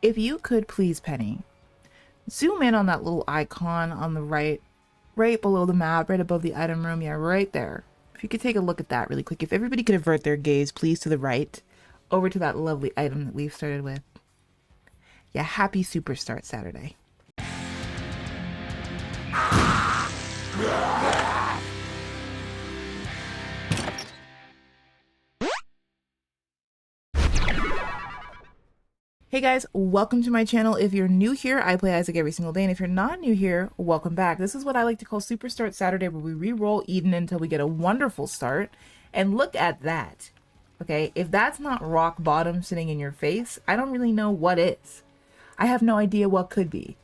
If you could please, Penny, zoom in on that little icon on the right below the map, right above the item room. Yeah, right there. If you could take a look at that really quick. If everybody could avert their gaze, please, to the right, over to that lovely item that we've started with. Yeah, happy Super Start Saturday. Hey guys, welcome to my channel. If you're new here, I play Isaac every single day, and if you're not new here, welcome back. This is what I like to call Super Start Saturday, where we re-roll Eden until we get a wonderful start. And look at that. Okay, if that's not rock bottom sitting in your face, I don't really know what is. I have no idea what could be.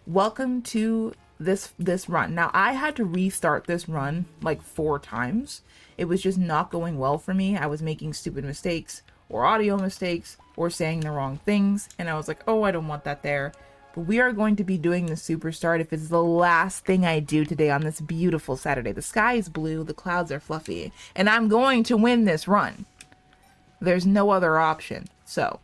Welcome to this run. Now, I had to restart this run like 4 times. It was just not going well for me. I was making stupid mistakes, or audio mistakes, or saying the wrong things, and I was like, oh, I don't want that there. But we are going to be doing the Super Start if it's the last thing I do today on this beautiful Saturday. The sky is blue, the clouds are fluffy, and I'm going to win this run. There's no other option. So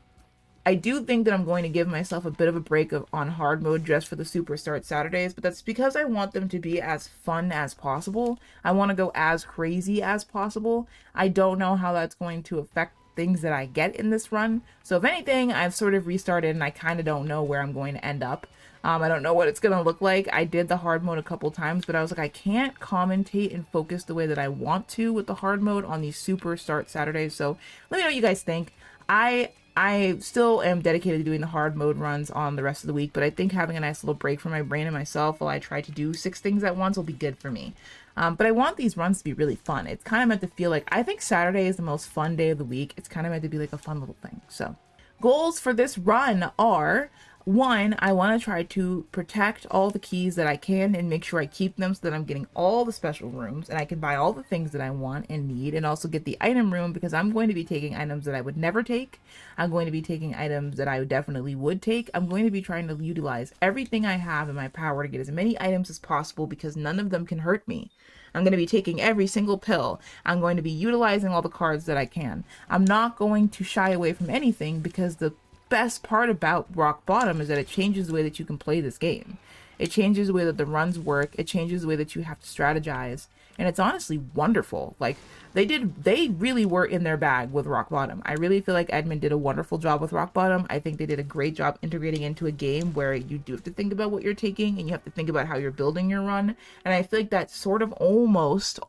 I do think that I'm going to give myself a bit of a break on hard mode just for the Super Start Saturdays, but that's because I want them to be as fun as possible. I want to go as crazy as possible. I don't know how that's going to affect things that I get in this run. So if anything, I've sort of restarted and I kind of don't know where I'm going to end up. I don't know what it's going to look like. I did the hard mode a couple times, but I was like, I can't commentate and focus the way that I want to with the hard mode on these Super Start Saturdays. So let me know what you guys think. I still am dedicated to doing the hard mode runs on the rest of the week, but I think having a nice little break for my brain and myself while I try to do 6 things at once will be good for me. But I want these runs to be really fun. It's kind of meant to feel like, I think Saturday is the most fun day of the week. It's kind of meant to be like a fun little thing. So goals for this run are, 1, I want to try to protect all the keys that I can and make sure I keep them so that I'm getting all the special rooms and I can buy all the things that I want and need, and also get the item room, because I'm going to be taking items that I would never take. I'm going to be taking items that I definitely would take. I'm going to be trying to utilize everything I have in my power to get as many items as possible, because none of them can hurt me. I'm going to be taking every single pill. I'm going to be utilizing all the cards that I can. I'm not going to shy away from anything, because the best part about rock bottom is that it changes the way that you can play this game. It changes the way that the runs work. It changes the way that you have to strategize, and it's honestly wonderful. Like, they really were in their bag with rock bottom. I really feel like Edmund did a wonderful job with rock bottom. I think they did a great job integrating into a game where you do have to think about what you're taking, and you have to think about how you're building your run. And I feel like that sort of almost,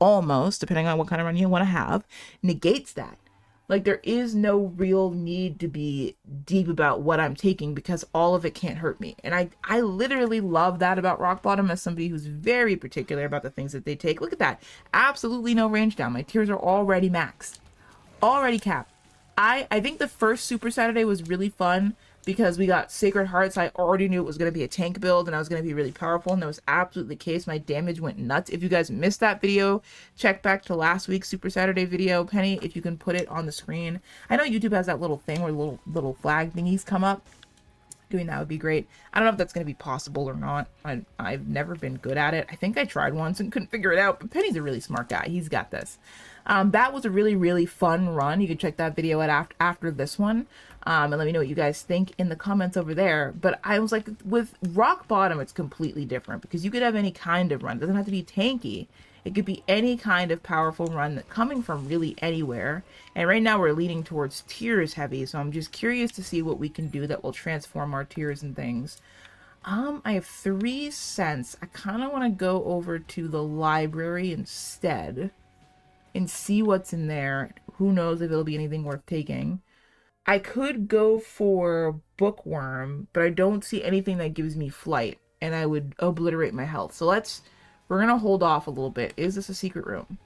depending on what kind of run you want to have, negates that. Like, there is no real need to be deep about what I'm taking, because all of it can't hurt me. And I literally love that about rock bottom, as somebody who's very particular about the things that they take. Look at that. Absolutely no range down. My tiers are already maxed. Already capped. I think the first Super Saturday was really fun because we got Sacred Hearts. I already knew it was going to be a tank build and I was going to be really powerful, and that was absolutely the case. My damage went nuts. If you guys missed that video, check back to last week's Super Saturday video. Penny, if you can put it on the screen. I know YouTube has that little thing where little flag thingies come up. Doing that would be great. I don't know if that's going to be possible or not. I've never been good at it. I think I tried once and couldn't figure it out, but Penny's a really smart guy. He's got this. That was a really, really fun run. You can check that video out after this one, and let me know what you guys think in the comments over there. But I was like, with rock bottom, it's completely different, because you could have any kind of run. It doesn't have to be tanky. It could be any kind of powerful run that coming from really anywhere. And right now we're leaning towards tiers heavy, so I'm just curious to see what we can do that will transform our tiers and things. I have 3 cents. I kind of want to go over to the library instead and see what's in there. Who knows if it'll be anything worth taking. I could go for Bookworm, but I don't see anything that gives me flight, and I would obliterate my health. So we're gonna hold off a little bit. Is this a secret room?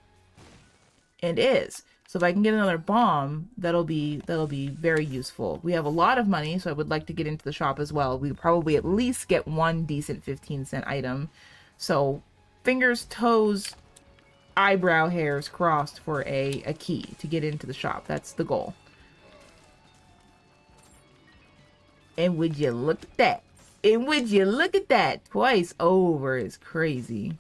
It is. So if I can get another bomb, that'll be very useful. We have a lot of money, so I would like to get into the shop as well. We probably at least get one decent 15-cent item. So fingers, toes, eyebrow hairs crossed for a key to get into the shop. That's the goal. And would you look at that? And would you look at that? Twice over is crazy.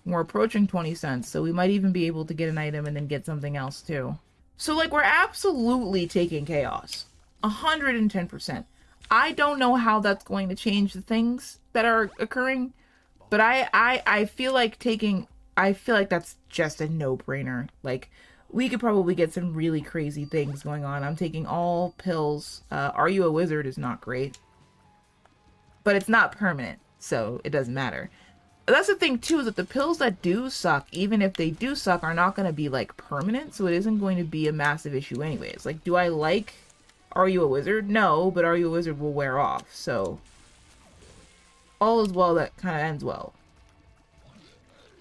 We're approaching 20 cents, so we might even be able to get an item and then get something else too. So, like, we're absolutely taking chaos. 110%. I don't know how that's going to change the things that are occurring, but I feel like that's just a no-brainer. Like, we could probably get some really crazy things going on. I'm taking all pills. Are You a Wizard is not great, but it's not permanent, so it doesn't matter. That's the thing too, is that the pills that do suck, even if they do suck, are not going to be like permanent, so it isn't going to be a massive issue anyways. Like, do I like Are You a Wizard? No, but Are You a Wizard will wear off, so all is well that kind of ends well.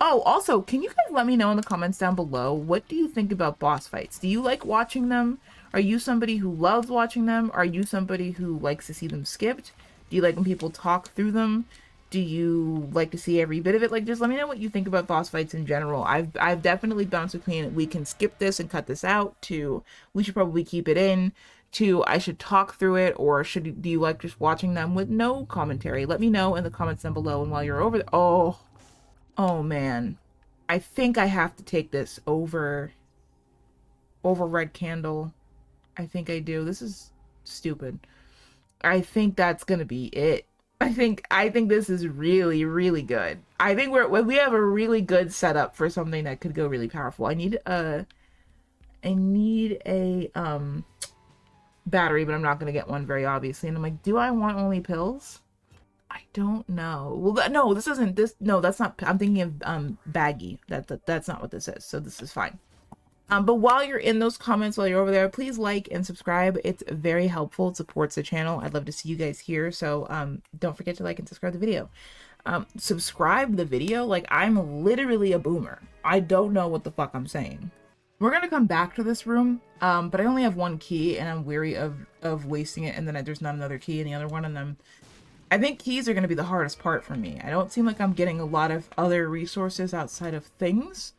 Oh, also, can you guys let me know in the comments down below, what do you think about boss fights? Do you like watching them? Are you somebody who loves watching them? Are you somebody who likes to see them skipped? Do you like when people talk through them? Do you like to see every bit of it? Like, just let me know what you think about boss fights in general. I've definitely bounced between we can skip this and cut this out, to we should probably keep it in, to I should talk through it, or do you like just watching them with no commentary? Let me know in the comments down below. And while you're over there, oh man, I think I have to take this over Red Candle. I think I do. This is stupid. I think that's gonna be it. I think this is really, really good. I think we have a really good setup for something that could go really powerful. I need a battery, but I'm not gonna get one very obviously. And I'm like, do I want only pills? I don't know. Well, no, this isn't this. No, that's not. I'm thinking of baggy. That's not what this is. So this is fine. But while you're in those comments, while you're over there, please like and subscribe. It's very helpful. It supports the channel. I'd love to see you guys here. So don't forget to like and subscribe the video. Subscribe the video. Like, I'm literally a boomer. I don't know what the fuck I'm saying. We're going to come back to this room, but I only have one key, and I'm weary of wasting it. And then there's not another key in the other one. And I think keys are going to be the hardest part for me. I don't seem like I'm getting a lot of other resources outside of things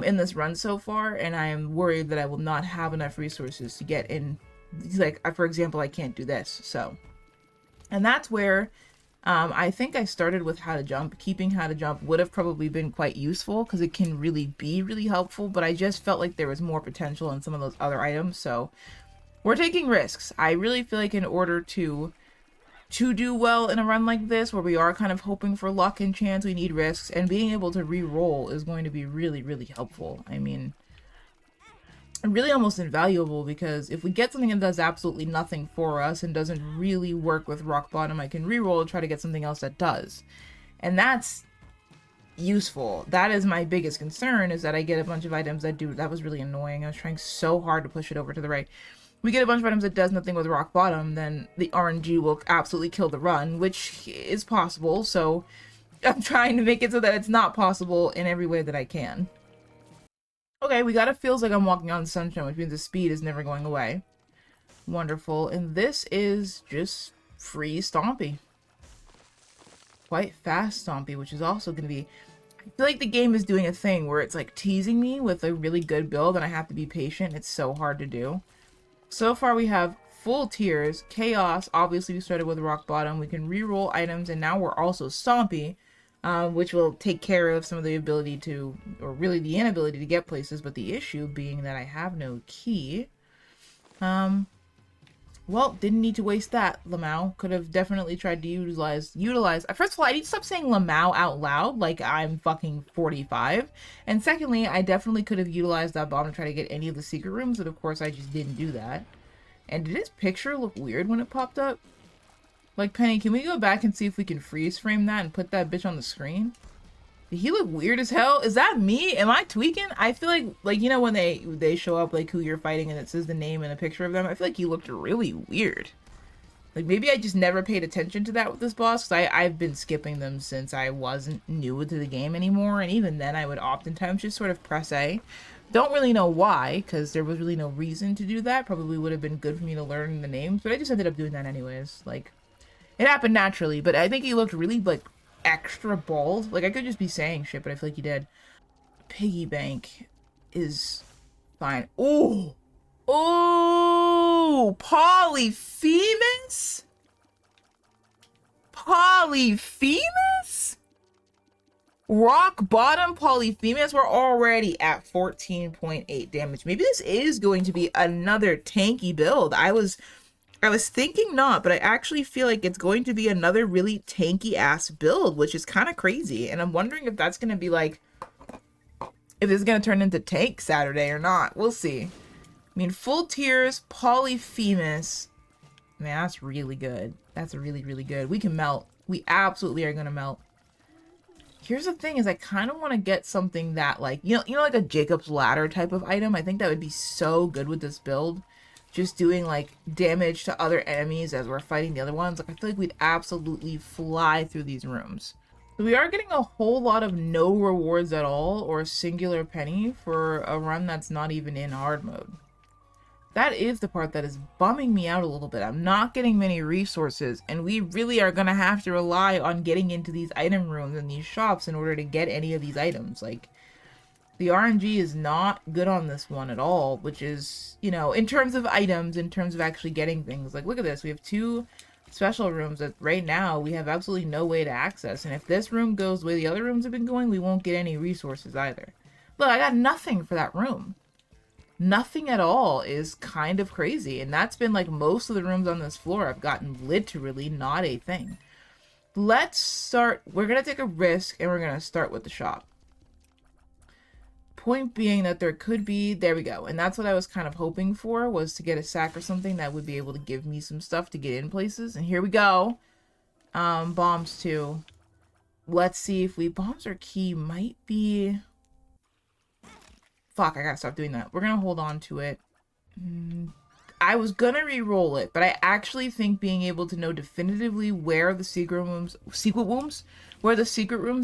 in this run so far, and I am worried that I will not have enough resources to get in. Like, for example, I can't do this, so. And that's where I think I started with how to jump. Keeping how to jump would have probably been quite useful, because it can really be really helpful, but I just felt like there was more potential in some of those other items, so we're taking risks. I really feel like in order to do well in a run like this, where we are kind of hoping for luck and chance, we need risks, and being able to re-roll is going to be really, really helpful. I mean, really almost invaluable, because if we get something that does absolutely nothing for us and doesn't really work with rock bottom, I can re-roll and try to get something else that does. And that's useful. That is my biggest concern, is that I get a bunch of items that do. That was really annoying. I was trying so hard to push it over to the right. We get a bunch of items that does nothing with rock bottom, then the RNG will absolutely kill the run, which is possible, so I'm trying to make it so that it's not possible in every way that I can. Okay, we got it. Feels like I'm walking on sunshine, which means the speed is never going away. Wonderful. And this is just free Stompy. Quite fast Stompy, which is also going to be... I feel like the game is doing a thing where it's like teasing me with a really good build, and I have to be patient. It's so hard to do. So far we have full tiers, chaos, obviously we started with rock bottom, we can re-roll items, and now we're also Stompy, which will take care of some of the ability to, or really the inability to get places, but the issue being that I have no key. Well, didn't need to waste that, Lamau. Could have definitely tried to utilize. First of all, I need to stop saying Lamau out loud like I'm fucking 45. And secondly, I definitely could have utilized that bomb to try to get any of the secret rooms, but of course I just didn't do that. And did his picture look weird when it popped up? Like, Penny, can we go back and see if we can freeze frame that and put that bitch on the screen? Did he look weird as hell? Is that me? Am I tweaking? I feel like you know when they show up like who you're fighting and it says the name and a picture of them? I feel like he looked really weird. Like, maybe I just never paid attention to that with this boss, because I've been skipping them since I wasn't new to the game anymore, and even then I would oftentimes just sort of press A. Don't really know why, because there was really no reason to do that. Probably would have been good for me to learn the names, but I just ended up doing that anyways. Like, it happened naturally, but I think he looked really, like, extra bald. Like, I could just be saying shit, but I feel like he did. Piggy bank is fine. Oh! Oh! Polyphemus? Polyphemus? Rock bottom Polyphemus? We're already at 14.8 damage. Maybe this is going to be another tanky build. I was I was thinking not, but I actually feel like it's going to be another really tanky ass build, which is kind of crazy. And I'm wondering if that's going to be like, if this is going to turn into Tank Saturday or not. We'll see. I mean, full tiers, Polyphemus. Man, that's really good. That's really, really good. We can melt. We absolutely are going to melt. Here's the thing is I kind of want to get something that like, like a Jacob's Ladder type of item. I think that would be so good with this build. Just doing like damage to other enemies as we're fighting the other ones. Like I feel like we'd absolutely fly through these rooms. So we are getting a whole lot of no rewards at all or a singular penny for a run that's not even in hard mode. That is the part that is bumming me out a little bit. I'm not getting many resources, and we really are going to have to rely on getting into these item rooms and these shops in order to get any of these items. Like, the RNG is not good on this one at all, which is, in terms of items, in terms of actually getting things. Like, look at this. We have 2 special rooms that right now we have absolutely no way to access. And if this room goes the way the other rooms have been going, we won't get any resources either. Look, I got nothing for that room. Nothing at all is kind of crazy. And that's been like most of the rooms on this floor. I've gotten literally not a thing. Let's start. We're going to take a risk and we're going to start with the shop. Point being that there could be, there we go. And that's what I was kind of hoping for, was to get a sack or something that would be able to give me some stuff to get in places. And here we go. Bombs too. Let's see if bombs are key. Might be... Fuck, I gotta stop doing that. We're gonna hold on to it. I was gonna re-roll it, but I actually think being able to know definitively where the secret rooms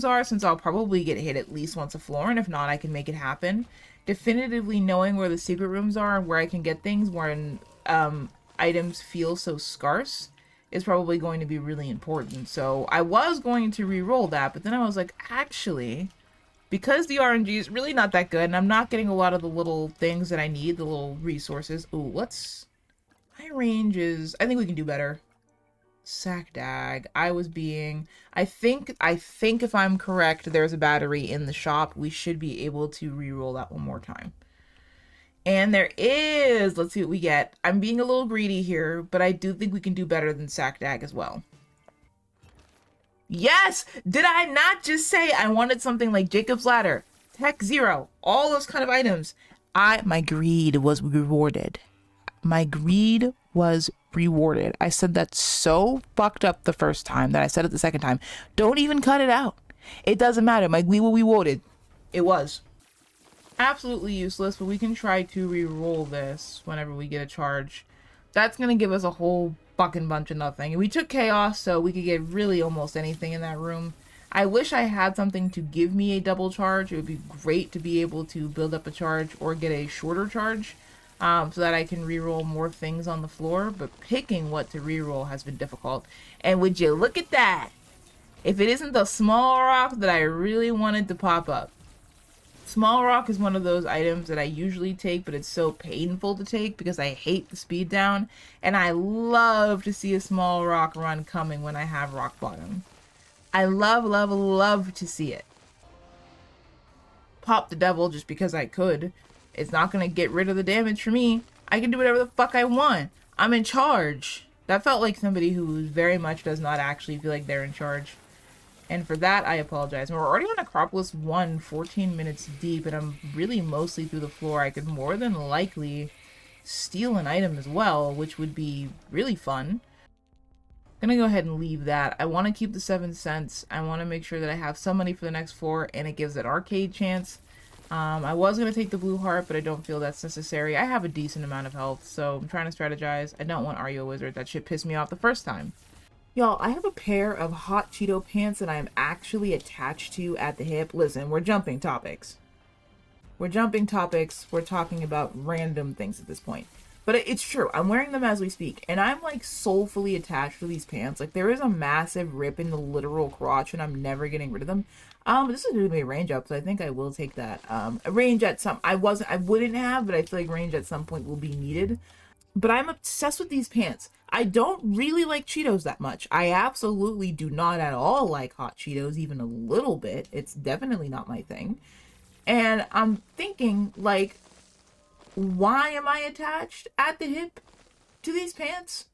are, since I'll probably get hit at least once a floor, and if not, I can make it happen. Definitively knowing where the secret rooms are and where I can get things when items feel so scarce is probably going to be really important. So I was going to re-roll that, but then I was like, actually... because the RNG is really not that good, and I'm not getting a lot of the little things that I need, the little resources. Ooh, my range is... I think we can do better. Sack dag. I think if I'm correct, there's a battery in the shop. We should be able to re-roll that one more time. And there is... Let's see what we get. I'm being a little greedy here, but I do think we can do better than sack dag as well. Yes! Did I not just say I wanted something like Jacob's Ladder, Tech Zero, all those kind of items? My greed was rewarded. My greed was rewarded. I said that so fucked up the first time that I said it the second time. Don't even cut it out. It doesn't matter. My greed will be rewarded. It was. Absolutely useless, but we can try to re-roll this whenever we get a charge. That's going to give us a whole fucking bunch of nothing. And we took chaos, so we could get really almost anything in that room. I wish I had something to give me a double charge. It would be great to be able to build up a charge or get a shorter charge, so that I can reroll more things on the floor. But picking what to reroll has been difficult. And would you look at that? If it isn't the small rock that I really wanted to pop up. Small rock is one of those items that I usually take, but it's so painful to take because I hate the speed down, and I love to see a small rock run coming when I have rock bottom. I love, love, love to see it. Pop the devil just because I could. It's not going to get rid of the damage for me. I can do whatever the fuck I want. I'm in charge. That felt like somebody who very much does not actually feel like they're in charge. And for that, I apologize. And we're already on Acropolis 1, 14 minutes deep, and I'm really mostly through the floor. I could more than likely steal an item as well, which would be really fun. I'm gonna go ahead and leave that. I want to keep the 7 cents. I want to make sure that I have some money for the next floor, and it gives an arcade chance. I was going to take the blue heart, but I don't feel that's necessary. I have a decent amount of health, so I'm trying to strategize. I don't want Ario Wizard. That shit pissed me off the first time. Y'all, I have a pair of hot Cheeto pants that I am actually attached to at the hip. Listen, we're jumping topics. We're talking about random things at this point. But it's true. I'm wearing them as we speak. And I'm like soulfully attached to these pants. Like there is a massive rip in the literal crotch and I'm never getting rid of them. This is going to be a range up, so I think I will take that. A range at some... I wouldn't have, but I feel like range at some point will be needed. But I'm obsessed with these pants. I don't really like Cheetos that much. I absolutely do not at all like hot Cheetos, even a little bit. It's definitely not my thing. And I'm thinking, like, why am I attached at the hip to these pants?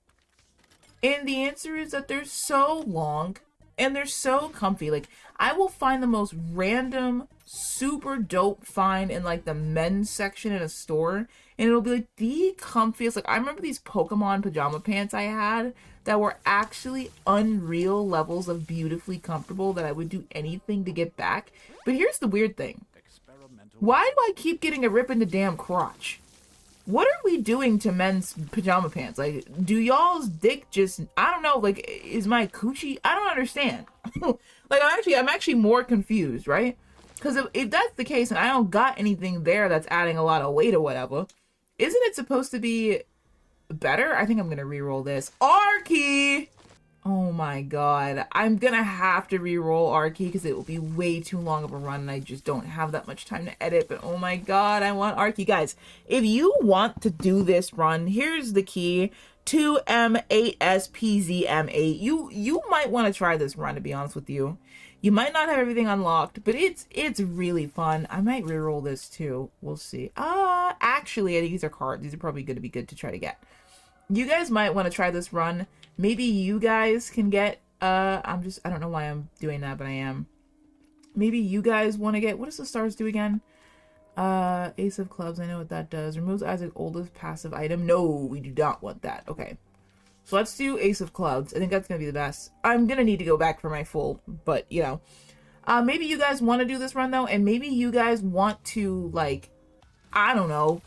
And the answer is that they're so long and they're so comfy. Like, I will find the most random, super dope find in like the men's section in a store, and it'll be like the comfiest. Like, I remember these Pokemon pajama pants I had that were actually unreal levels of beautifully comfortable that I would do anything to get back. But here's the weird thing. Why do I keep getting a rip in the damn crotch? What are we doing to men's pajama pants? Like, do y'all's dick just, I don't know, like, is my coochie? I don't understand. Like, I'm actually more confused, right? Because if that's the case and I don't got anything there that's adding a lot of weight or whatever, isn't it supposed to be better? I think I'm going to re-roll this. Arky! Oh my god. I'm gonna have to re-roll Arky because it will be way too long of a run and I just don't have that much time to edit. But oh my god, I want Arky. Guys, if you want to do this run, here's the key. 2M8SPZM8. You might want to try this run, to be honest with you. You might not have everything unlocked, but it's really fun. I might re-roll this too. We'll see. Actually, I think these are cards. These are probably going to be good to try to get. You guys might want to try this run. Maybe you guys can get, I don't know why I'm doing that, but I am. Maybe you guys want to get, what does the stars do again? Ace of clubs, I know what that does. Removes Isaac's oldest passive item. No, we do not want that. Okay. So let's do Ace of clubs. I think that's going to be the best. I'm going to need to go back for my full, but, you know. Maybe you guys want to do this run, though, and maybe you guys want to, like, I don't know,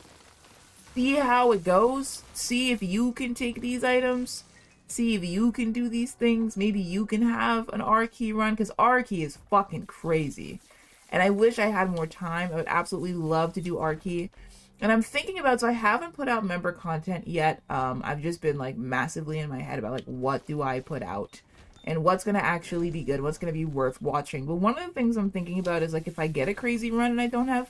see how it goes. See if you can take these items. See if you can do these things. Maybe you can have an R-Key run, because R-Key is fucking crazy. And I wish I had more time. I would absolutely love to do R-Key. And I'm thinking about, so I haven't put out member content yet. I've just been like massively in my head about like, what do I put out? And what's going to actually be good? What's going to be worth watching? But one of the things I'm thinking about is like, if I get a crazy run and I don't have...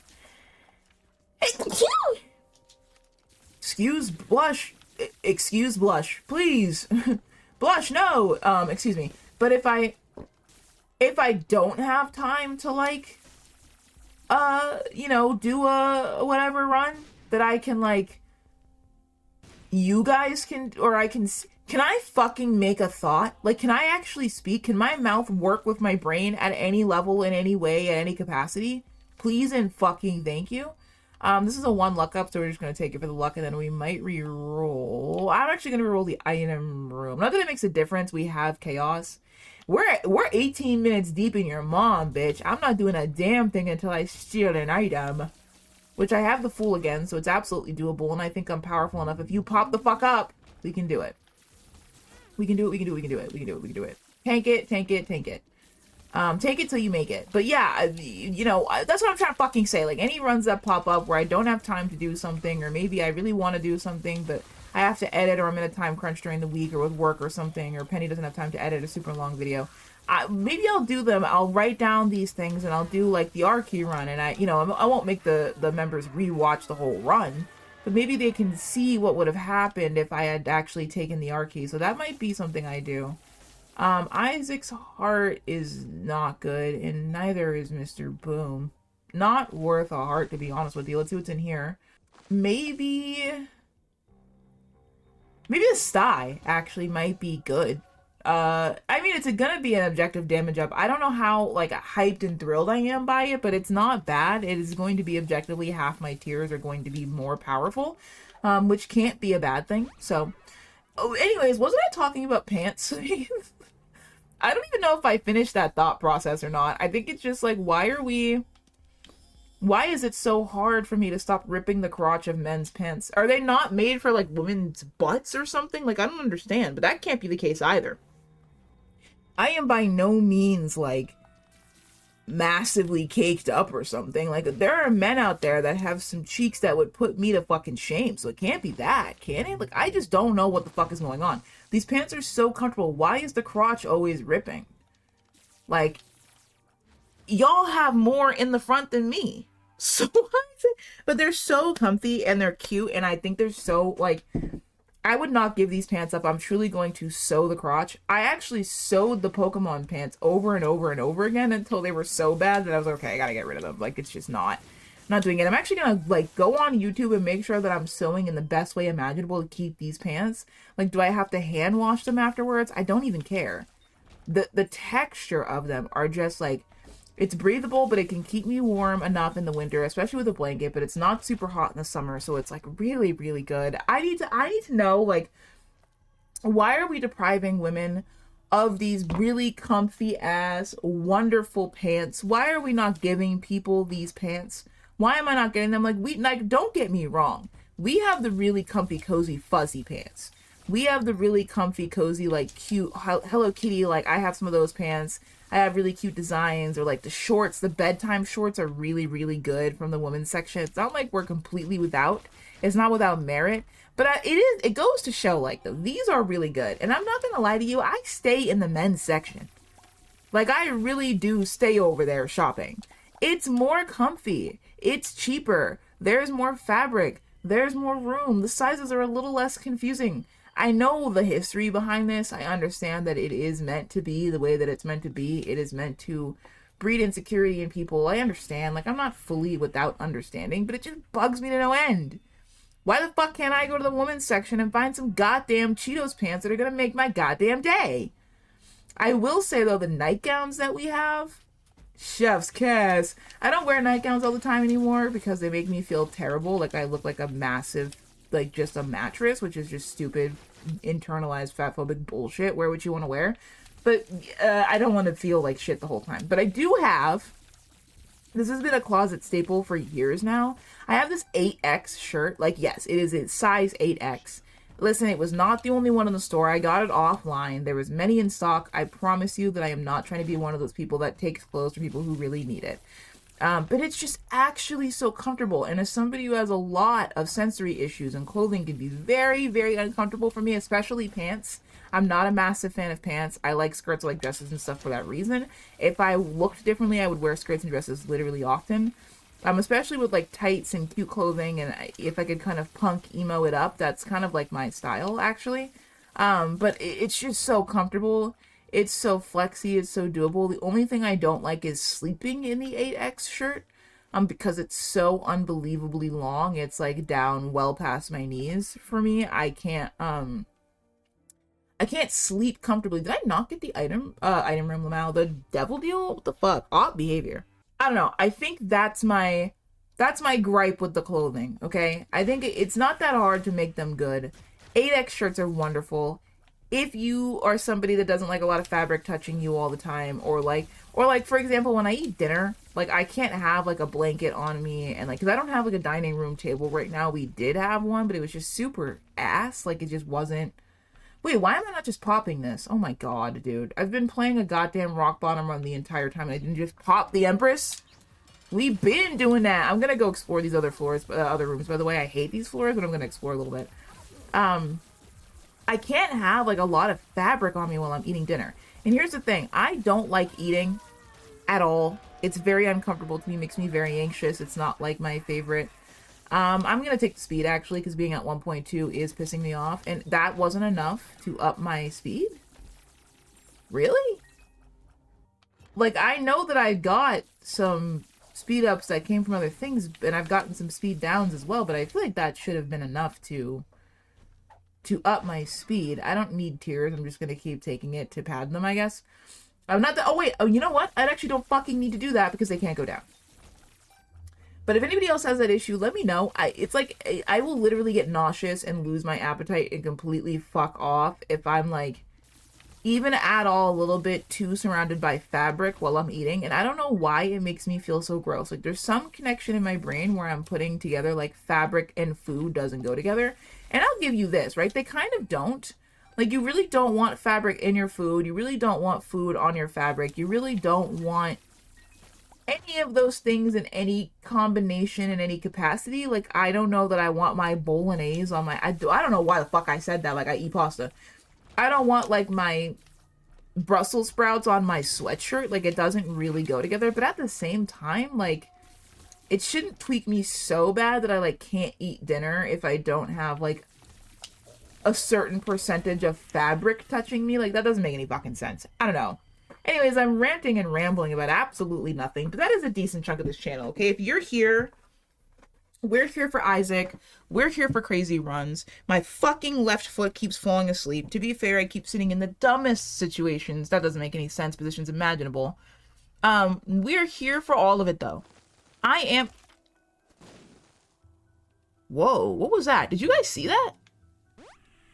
Excuse blush. Excuse blush, please. Blush, no. Excuse me. But if I don't have time to like, you know, do a whatever run that I can like, you guys can, or I can I fucking make a thought? Like, can I actually speak? Can my mouth work with my brain at any level, in any way, at any capacity? Please and fucking thank you. This is a 1 luck up, so we're just going to take it for the luck, and then we might re-roll. I'm actually going to re-roll the item room. Not that it makes a difference. We have chaos. We're 18 minutes deep in your mom, bitch. I'm not doing a damn thing until I steal an item. Which I have the Fool again, so it's absolutely doable, and I think I'm powerful enough. If you pop the fuck up, we can do it. We can do it, we can do it, we can do it, we can do it, we can do it. Tank it, tank it, tank it. Take it till you make it. But yeah, you know, that's what I'm trying to fucking say. Like, any runs that pop up where I don't have time to do something, or maybe I really want to do something, but I have to edit, or I'm in a time crunch during the week, or with work or something, or Penny doesn't have time to edit a super long video. Maybe I'll do them. I'll write down these things, and I'll do, like, the R-Key run, and I won't make the members rewatch the whole run, but maybe they can see what would have happened if I had actually taken the R-Key, so that might be something I do. Isaac's heart is not good, and neither is Mr. Boom. Not worth a heart, to be honest with you. Let's see what's in here. Maybe a sty actually might be good. I mean, it's gonna be an objective damage up. I don't know how, like, hyped and thrilled I am by it, but it's not bad. It is going to be objectively half my tiers are going to be more powerful, which can't be a bad thing. So, anyways, wasn't I talking about pants? I don't even know if I finished that thought process or not. I think it's just like, why is it so hard for me to stop ripping the crotch of men's pants? Are they not made for like women's butts or something? Like, I don't understand, but that can't be the case either. I am by no means like massively caked up or something. Like, there are men out there that have some cheeks that would put me to fucking shame, so it can't be that, can it? Like, I just don't know what the fuck is going on. These pants are so comfortable. Why is the crotch always ripping? Like, y'all have more in the front than me. So why is it? But they're so comfy and they're cute, and I think they're so, like, I would not give these pants up. I'm truly going to sew the crotch. I actually sewed the Pokemon pants over and over and over again until they were so bad that I was like, okay, I gotta get rid of them. Like, it's just not. not doing it. I'm actually gonna like go on YouTube and make sure that I'm sewing in the best way imaginable to keep these pants. Like, do I have to hand wash them afterwards? I don't even care. The texture of them are just like, it's breathable, but it can keep me warm enough in the winter, especially with a blanket, but it's not super hot in the summer, so it's like really, really good. I need to know, like, why are we depriving women of these really comfy ass wonderful pants? Why are we not giving people these pants? Why am I not getting them? Like, don't get me wrong, we have the really comfy cozy fuzzy pants, we have the really comfy cozy like cute Hello Kitty, like I have some of those pants. I have really cute designs, or like the shorts, the bedtime shorts are really, really good from the women's section. It's not like we're completely without, it's not without merit, but it goes to show, like, these are really good. And I'm not gonna lie to you, I stay in the men's section. Like, I really do stay over there shopping. It's more comfy, it's cheaper, there's more fabric, there's more room, the sizes are a little less confusing. I know the history behind this. I understand that it is meant to be the way that it's meant to be. It is meant to breed insecurity in people. I understand. Like, I'm not fully without understanding, but it just bugs me to no end. Why the fuck can't I go to the women's section and find some goddamn Cheetos pants that are gonna make my goddamn day? I will say, though, the nightgowns that we have, chef's kiss. I don't wear nightgowns all the time anymore because they make me feel terrible. Like, I look like a massive, like, just a mattress, which is just stupid, internalized fatphobic bullshit. Wear what you want to wear. But I don't want to feel like shit the whole time. But I do have, this has been a closet staple for years now, I have this 8X shirt. Like, yes, it is a size 8X. Listen, it was not the only one in the store. I got it offline. There was many in stock. I promise you that I am not trying to be one of those people that takes clothes from people who really need it. But it's just actually so comfortable. And as somebody who has a lot of sensory issues, and clothing can be very, very uncomfortable for me, especially pants. I'm not a massive fan of pants. I like skirts, I like dresses and stuff for that reason. If I looked differently, I would wear skirts and dresses literally often. Especially with like tights and cute clothing, and if I could kind of punk emo it up, that's kind of like my style, actually. But it's just so comfortable. It's so flexy, it's so doable. The only thing I don't like is sleeping in the 8X shirt, because it's so unbelievably long. It's like down well past my knees for me. I can't sleep comfortably. Did I not get the item room, Lamau? The devil deal? What the fuck? Odd behavior. I don't know. I think that's my gripe with the clothing, okay? I think it's not that hard to make them good. 8X shirts are wonderful. If you are somebody that doesn't like a lot of fabric touching you all the time, or like for example, when I eat dinner, like I can't have like a blanket on me, and like, because I don't have like a dining room table right now. We did have one, but it was just super ass. Like, it just wasn't. Wait, why am I not just popping this? Oh my god, dude. I've been playing a goddamn rock bottom run the entire time and I didn't just pop the Empress. We've been doing that. I'm gonna go explore these other floors, other rooms. By the way, I hate these floors, but I'm gonna explore a little bit. I can't have like a lot of fabric on me while I'm eating dinner. And here's the thing, I don't like eating at all. It's very uncomfortable to me, makes me very anxious. It's not like my favorite. I'm gonna take the speed, actually, because being at 1.2 is pissing me off, and that wasn't enough to up my speed? Really? Like, I know that I got some speed ups that came from other things, and I've gotten some speed downs as well, but I feel like that should have been enough to up my speed. I don't need tears. I'm just gonna keep taking it to pad them, I guess. I'm not the. Oh wait. Oh, you know what? I actually don't fucking need to do that because they can't go down. But if anybody else has that issue, let me know. It's like I will literally get nauseous and lose my appetite and completely fuck off if I'm like even at all a little bit too surrounded by fabric while I'm eating. And I don't know why it makes me feel so gross. Like, there's some connection in my brain where I'm putting together like fabric and food doesn't go together. And I'll give you this, right? They kind of don't. Like, you really don't want fabric in your food. You really don't want food on your fabric. You really don't want any of those things in any combination, in any capacity. Like, I don't know that I want my bolognese on my, I don't know why the fuck I said that. Like, I eat pasta. I don't want like my Brussels sprouts on my sweatshirt. Like, it doesn't really go together. But at the same time, like, it shouldn't tweak me so bad that I like can't eat dinner if I don't have like a certain percentage of fabric touching me. Like, that doesn't make any fucking sense. I don't know. Anyways, I'm ranting and rambling about absolutely nothing, but that is a decent chunk of this channel, okay? If you're here We're here for Isaac. We're here for crazy runs. My fucking left foot keeps falling asleep. To be fair, I keep sitting in the dumbest situations. That doesn't make any sense. Positions imaginable. We're here for all of it, though. I am... Whoa, what was that? Did you guys see that?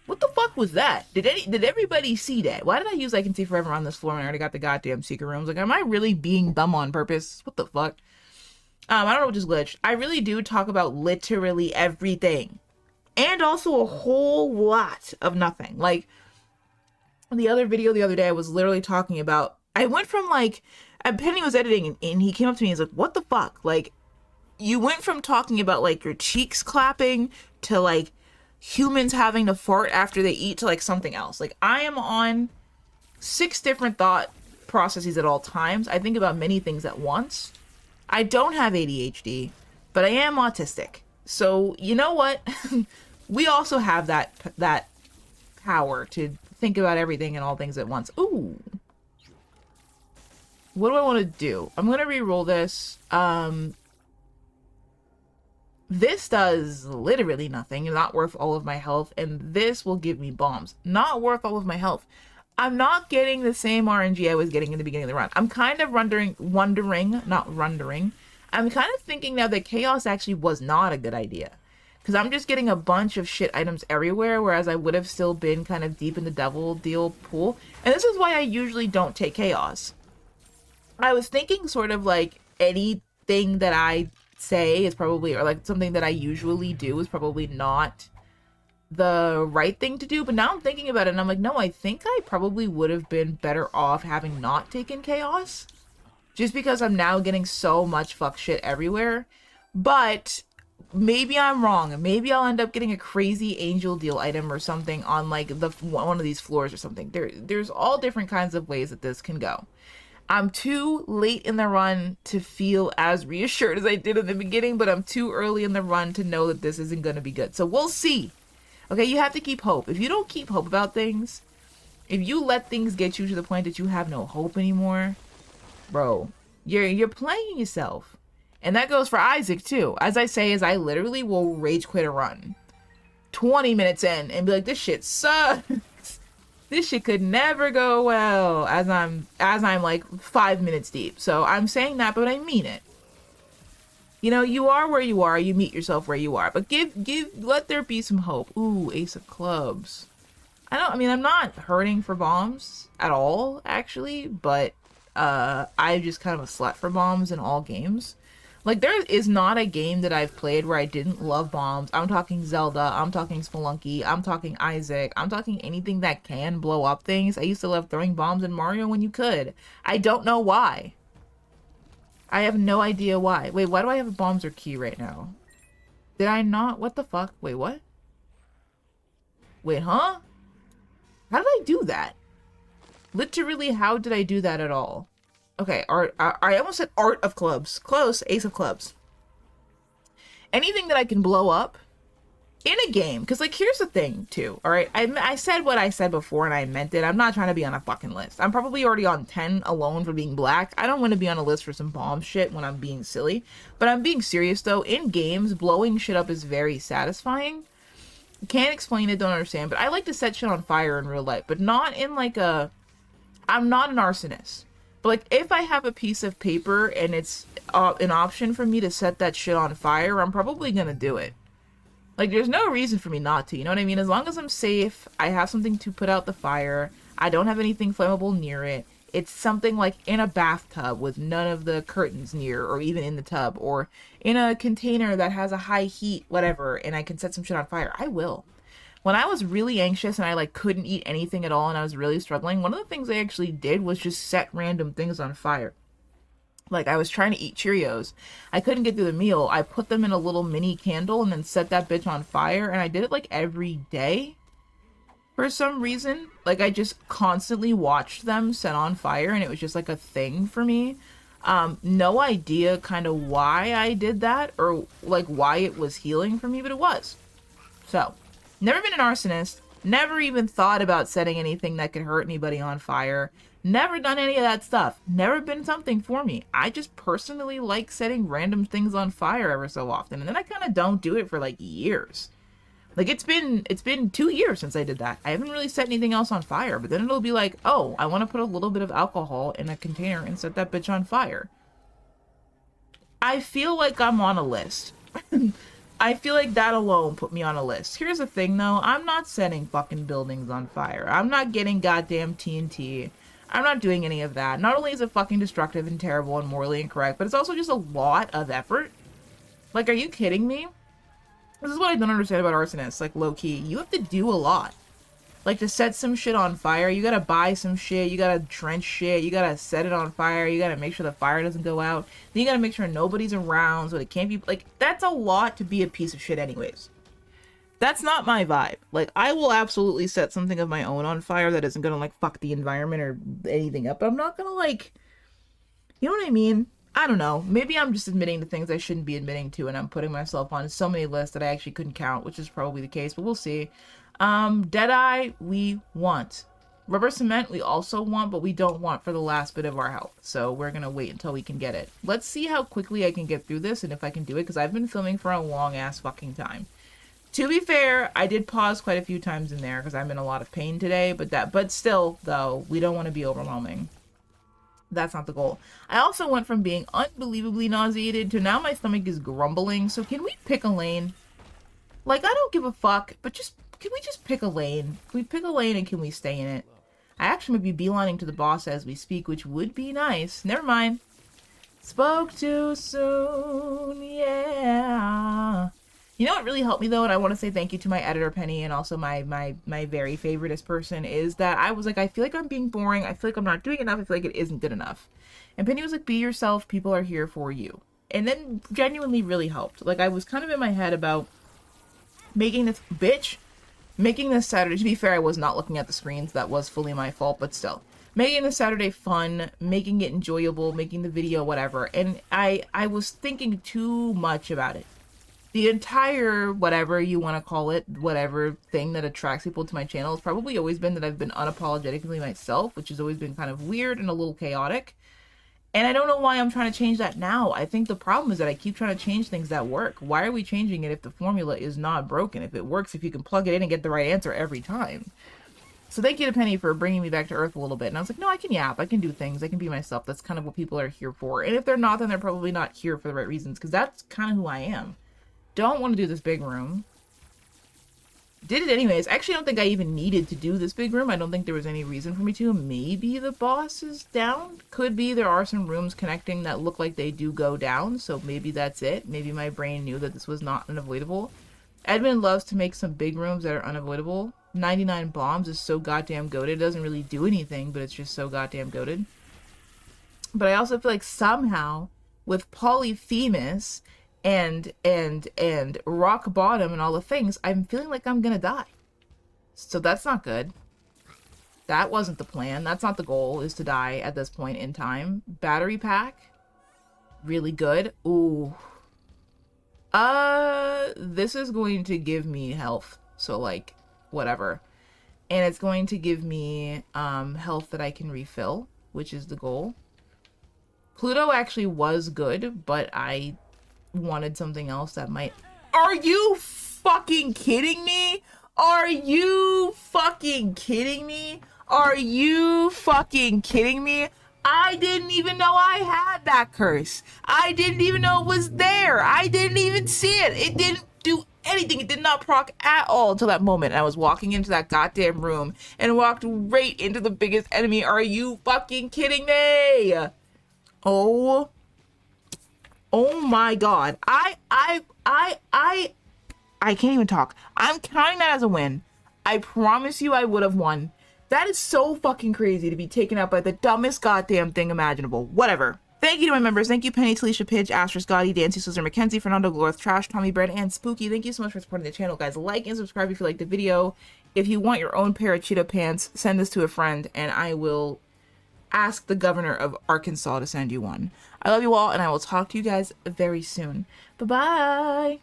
What the fuck was that? Did everybody see that? Why did I use I can see forever on this floor when I already got the goddamn secret rooms? Like, am I really being dumb on purpose? What the fuck? I don't know what just glitched. I really do talk about literally everything. And also a whole lot of nothing. Like, the other video the other day, I was literally talking about... I went from, like... Penny was editing, and he came up to me and he's like, what the fuck? Like, you went from talking about, like, your cheeks clapping to, like, humans having to fart after they eat to, like, something else. Like, I am on 6 different thought processes at all times. I think about many things at once. I don't have ADHD, but I am autistic. So, you know what? We also have that power to think about everything and all things at once. Ooh. What do I want to do? I'm going to re-roll this. This does literally nothing. Not worth all of my health. And this will give me bombs. Not worth all of my health. I'm not getting the same RNG I was getting in the beginning of the run. I'm kind of wondering. I'm kind of thinking now that chaos actually was not a good idea. Because I'm just getting a bunch of shit items everywhere, whereas I would have still been kind of deep in the devil deal pool. And this is why I usually don't take chaos. I was thinking sort of like anything that I say is probably, or like something that I usually do is probably not the right thing to do, but now I'm thinking about it and I'm like, no, I think I probably would have been better off having not taken chaos, just because I'm now getting so much fuck shit everywhere. But maybe I'm wrong. Maybe I'll end up getting a crazy angel deal item or something on like one of these floors or something. There's all different kinds of ways that this can go. I'm too late in the run to feel as reassured as I did in the beginning, but I'm too early in the run to know that this isn't going to be good. So we'll see. Okay, you have to keep hope. If you don't keep hope about things, if you let things get you to the point that you have no hope anymore, bro, you're playing yourself. And that goes for Isaac too. As I say, I literally will rage quit a run 20 minutes in and be like, this shit sucks. This shit could never go well as I'm like 5 minutes deep. So I'm saying that, but I mean it. You know, you are where you are, you meet yourself where you are, but let there be some hope. Ooh, Ace of Clubs. I'm not hurting for bombs at all, actually, but I'm just kind of a slut for bombs in all games. Like, there is not a game that I've played where I didn't love bombs. I'm talking Zelda, I'm talking Spelunky, I'm talking Isaac, I'm talking anything that can blow up things. I used to love throwing bombs in Mario when you could. I don't know why. I have no idea why. Wait, why do I have a bombs or key right now? Did I not? What the fuck? Wait, what? Wait, huh? How did I do that? Literally, how did I do that at all? Okay, art. I almost said Art of Clubs. Close. Ace of Clubs. Anything that I can blow up in a game. Because, like, here's the thing, too. Alright, I said what I said before and I meant it. I'm not trying to be on a fucking list. I'm probably already on 10 alone for being black. I don't want to be on a list for some bomb shit when I'm being silly. But I'm being serious, though. In games, blowing shit up is very satisfying. Can't explain it, don't understand. But I like to set shit on fire in real life. But not in, like, a... I'm not an arsonist. But, like, if I have a piece of paper and it's an option for me to set that shit on fire, I'm probably gonna do it. Like, there's no reason for me not to, you know what I mean? As long as I'm safe, I have something to put out the fire, I don't have anything flammable near it, it's something like in a bathtub with none of the curtains near, or even in the tub, or in a container that has a high heat, whatever, and I can set some shit on fire, I will. When I was really anxious and I, like, couldn't eat anything at all and I was really struggling, one of the things I actually did was just set random things on fire. Like, I was trying to eat Cheerios. I couldn't get through the meal. I put them in a little mini candle and then set that bitch on fire. And I did it, like, every day. For some reason. Like, I just constantly watched them set on fire. And it was just, like, a thing for me. No idea kind of why I did that. Or, like, why it was healing for me. But it was. So, never been an arsonist. Never even thought about setting anything that could hurt anybody on fire. Never done any of that stuff. Never been something for me. I just personally like setting random things on fire ever so often. And then I kind of don't do it for like years. Like it's been 2 years since I did that. I haven't really set anything else on fire, but then it'll be like, oh, I want to put a little bit of alcohol in a container and set that bitch on fire. I feel like I'm on a list. I feel like that alone put me on a list. Here's the thing though, I'm not setting fucking buildings on fire. I'm not getting goddamn TNT. I'm not doing any of that. Not only is it fucking destructive and terrible and morally incorrect, but it's also just a lot of effort. Like, are you kidding me? This is what I don't understand about arsonists, like, low-key. You have to do a lot. Like, to set some shit on fire, you gotta buy some shit, you gotta trench shit, you gotta set it on fire, you gotta make sure the fire doesn't go out, then you gotta make sure nobody's around so it can't be, like, that's a lot to be a piece of shit anyways. That's not my vibe. Like, I will absolutely set something of my own on fire that isn't gonna, like, fuck the environment or anything up, but I'm not gonna, like, you know what I mean? I don't know. Maybe I'm just admitting to things I shouldn't be admitting to, and I'm putting myself on so many lists that I actually couldn't count, which is probably the case, but we'll see. Deadeye, we want. Rubber cement, we also want, but we don't want for the last bit of our health. So we're gonna wait until we can get it. Let's see how quickly I can get through this and if I can do it, because I've been filming for a long-ass fucking time. To be fair, I did pause quite a few times in there because I'm in a lot of pain today, but still, though, we don't want to be overwhelming. That's not the goal. I also went from being unbelievably nauseated to now my stomach is grumbling. So can we pick a lane? Like, I don't give a fuck, but can we just pick a lane? Can we pick a lane and can we stay in it? I actually might be beelining to the boss as we speak, which would be nice. Never mind. Spoke too soon, yeah. You know what really helped me though, and I want to say thank you to my editor Penny and also my very favoriteest person, is that I was like, I feel like I'm being boring, I feel like I'm not doing enough, I feel like it isn't good enough. And Penny was like, be yourself, people are here for you. And then genuinely really helped. Like, I was kind of in my head about making this Saturday, to be fair, I was not looking at the screens, that was fully my fault, but still. Making the Saturday fun, making it enjoyable, making the video whatever, and I was thinking too much about it. The entire, whatever you want to call it, whatever thing that attracts people to my channel has probably always been that I've been unapologetically myself, which has always been kind of weird and a little chaotic. And I don't know why I'm trying to change that now. I think the problem is that I keep trying to change things that work. Why are we changing it if the formula is not broken? If it works, if you can plug it in and get the right answer every time. So thank you to Penny for bringing me back to earth a little bit. And I was like, no, I can yap. I can do things. I can be myself. That's kind of what people are here for. And if they're not, then they're probably not here for the right reasons, because that's kind of who I am. Don't want to do this big room. Did it anyways. Actually, I don't think I even needed to do this big room. I don't think there was any reason for me to. Maybe the boss is down. Could be there are some rooms connecting that look like they do go down. So maybe that's it. Maybe my brain knew that this was not unavoidable. Edmund loves to make some big rooms that are unavoidable. 99 bombs is so goddamn goated. It doesn't really do anything, but it's just so goddamn goated. But I also feel like somehow with Polyphemus and rock bottom and all the things, I'm feeling like I'm gonna die. So that's not good. That wasn't the plan. That's not the goal, is to die at this point in time. Battery pack. Really good. Ooh. This is going to give me health. So, like, whatever. And it's going to give me, health that I can refill, which is the goal. Pluto actually was good, but I wanted something else that might... Are you fucking kidding me? Are you fucking kidding me? Are you fucking kidding me? I didn't even know I had that curse. I didn't even know it was there. I didn't even see it. It didn't do anything. It did not proc at all until that moment. And I was walking into that goddamn room and walked right into the biggest enemy. Are you fucking kidding me? Oh my god. I can't even talk. I'm counting that as a win. I promise you I would have won. That is so fucking crazy to be taken out by the dumbest goddamn thing imaginable. Whatever. Thank you to my members. Thank you, Penny, Talisha, Pidge, Astra, Scotty, Dancy, Susan, Mackenzie, Fernando, Glorth, Trash, Tommy Bread, and Spooky. Thank you so much for supporting the channel, guys. Like and subscribe if you like the video. If you want your own pair of Cheeto pants, send this to a friend, and I will ask the governor of Arkansas to send you one. I love you all, and I will talk to you guys very soon. Bye-bye.